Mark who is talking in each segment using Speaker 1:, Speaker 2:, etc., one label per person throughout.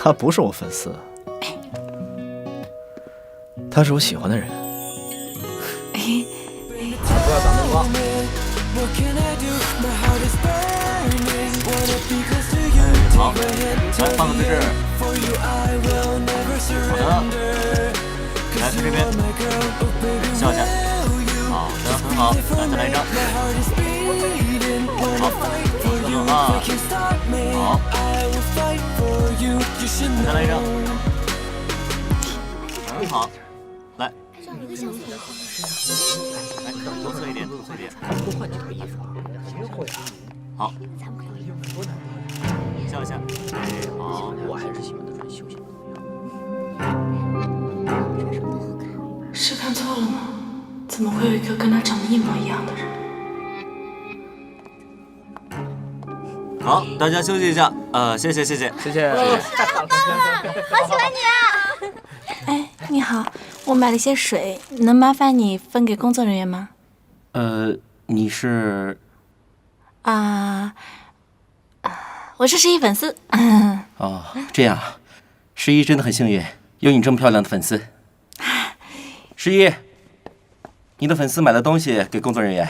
Speaker 1: 他不是我粉丝，他是我喜欢的人。
Speaker 2: 不要挡灯光。好，来换个姿势。好的，来看这边，笑一下。好的，很好，来再来一张。好，很好。好，再来一张。很好，来。来，多侧一点，多侧一点。多换几套衣服。谁会啊？好。笑一下。哎，好。我还是喜欢他穿休闲的
Speaker 3: 是看错了吗？怎么会有一个跟他长得一模一样的人？
Speaker 2: 好，大家休息一下。谢谢。
Speaker 1: 谢谢。
Speaker 4: 太棒了，好喜欢你啊！
Speaker 3: 哎，你好，我买了些水，能麻烦你分给工作人员吗？
Speaker 5: 你是？
Speaker 3: 我是十一粉丝。
Speaker 5: 哦，这样，十一真的很幸运，有你这么漂亮的粉丝。十一，你的粉丝买了东西给工作人员，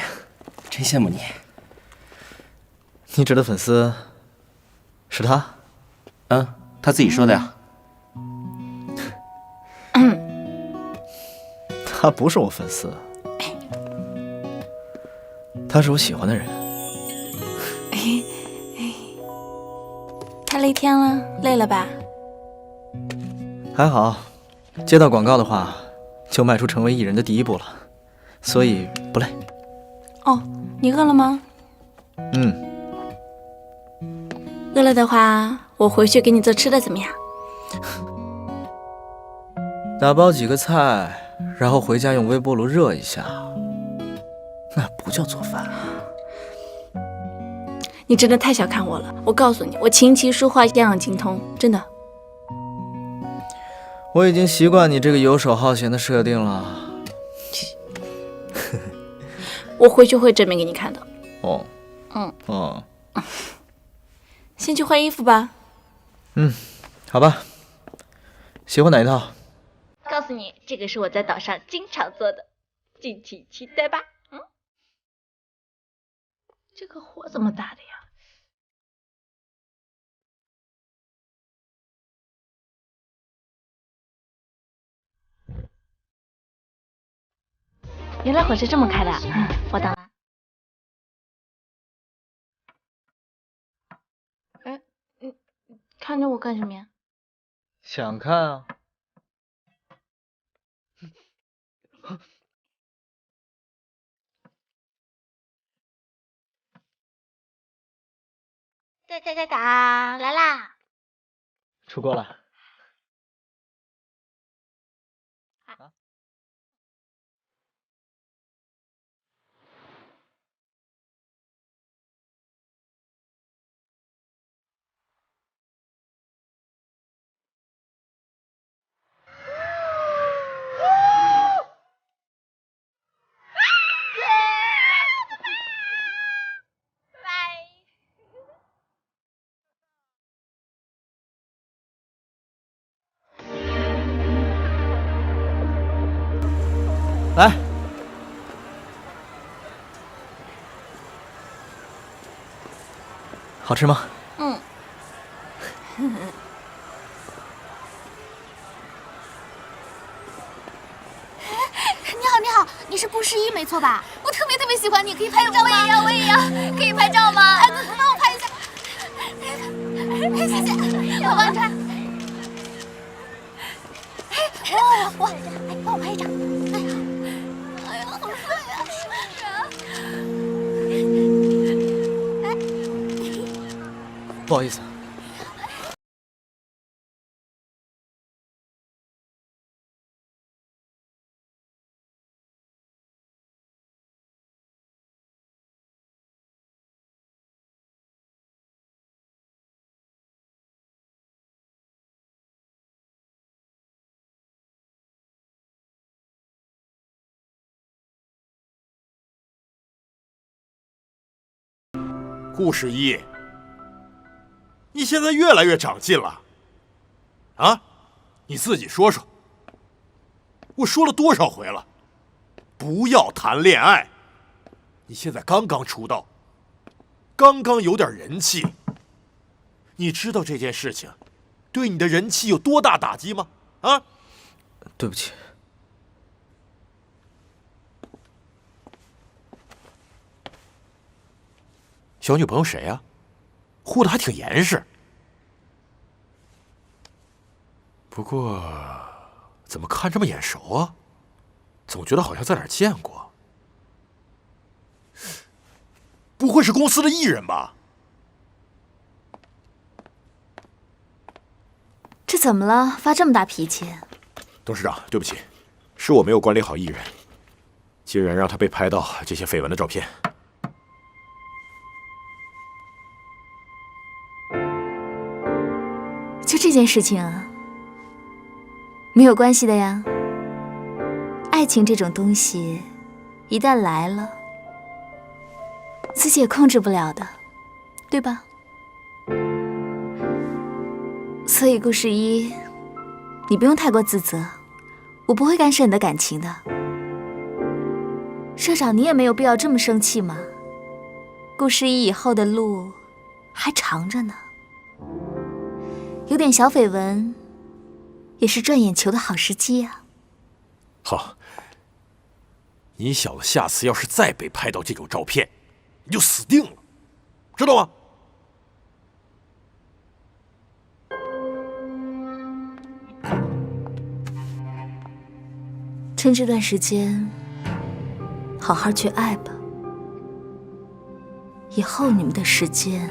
Speaker 5: 真羡慕你。
Speaker 1: 你指的粉丝是他？
Speaker 5: 嗯，他自己说的呀。
Speaker 1: 他不是我粉丝，他是我喜欢的人。
Speaker 3: 拍了一天了，累了吧？
Speaker 1: 还好，接到广告的话，就迈出成为艺人的第一步了，所以不累。
Speaker 3: 哦，你饿了吗？饿了的话，我回去给你做吃的，怎么样？
Speaker 1: 打包几个菜，然后回家用微波炉热一下，那不叫做饭。
Speaker 3: 你真的太小看我了！我告诉你，我琴棋书画样样精通，真的。
Speaker 1: 我已经习惯你这个游手好闲的设定了。
Speaker 3: 我回去会证明给你看的。
Speaker 1: 哦。
Speaker 3: 先去换衣服吧。
Speaker 1: 好吧。喜欢哪一套？
Speaker 3: 告诉你，这个是我在岛上经常做的，敬请期待吧。这个火怎么打的呀？原来火是这么开的。我懂了。哎，你看着我干什么呀？
Speaker 1: 想看啊。
Speaker 4: 打，来啦！
Speaker 1: 出锅了。来，好吃吗？
Speaker 4: 你好，你是布十一没错吧？我特别喜欢你，可以拍照吗？我也要，可以拍照吗？哎，帮我拍一下。谢谢，我帮你拍。帮我拍一张。哎呀，好帅呀！
Speaker 1: 不好意思。
Speaker 6: 顾十一，你现在越来越长进了。啊，你自己说说。我说了多少回了，不要谈恋爱。你现在刚刚出道，刚刚有点人气，你知道这件事情对你的人气有多大打击吗？啊？
Speaker 1: 对不起。
Speaker 6: 小女朋友谁呀？护得还挺严实。不过，怎么看这么眼熟啊？总觉得好像在哪儿见过。不会是公司的艺人吧？
Speaker 7: 这怎么了？发这么大脾气？
Speaker 6: 董事长，对不起，是我没有管理好艺人，竟然让他被拍到这些绯闻的照片。
Speaker 7: 就这件事情啊，没有关系的呀。爱情这种东西，一旦来了，自己也控制不了的，对吧？所以顾世一，你不用太过自责，我不会干涉你的感情的。社长，你也没有必要这么生气嘛。顾世一以后的路还长着呢。有点小绯闻，也是赚眼球的好时机啊。
Speaker 6: 好，你小子下次要是再被拍到这种照片，你就死定了，知道吗？
Speaker 7: 趁这段时间，好好去爱吧。以后你们的时间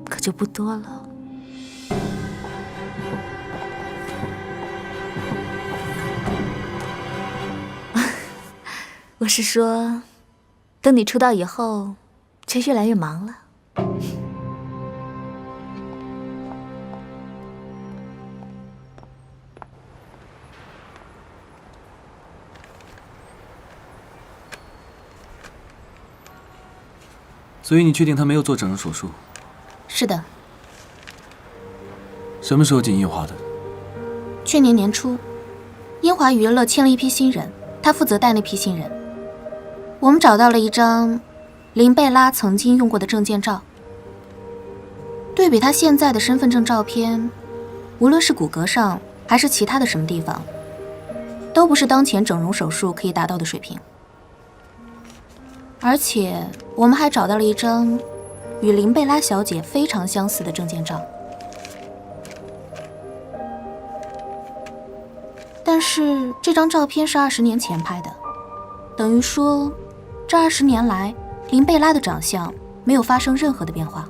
Speaker 7: 可就不多了。我是说，等你出道以后，就越来越忙了。
Speaker 8: 所以你确定他没有做整容手术？
Speaker 4: 是的，
Speaker 8: 什么时候进樱华的？
Speaker 4: 去年年初，樱华娱乐签了一批新人，他负责带那批新人。我们找到了一张林贝拉曾经用过的证件照，对比他现在的身份证照片，无论是骨骼上还是其他的什么地方，都不是当前整容手术可以达到的水平。而且我们还找到了一张与林贝拉小姐非常相似的证件照，但是这张照片是20年前拍的，等于说这20年来林贝拉的长相没有发生任何的变化。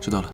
Speaker 8: 知道了。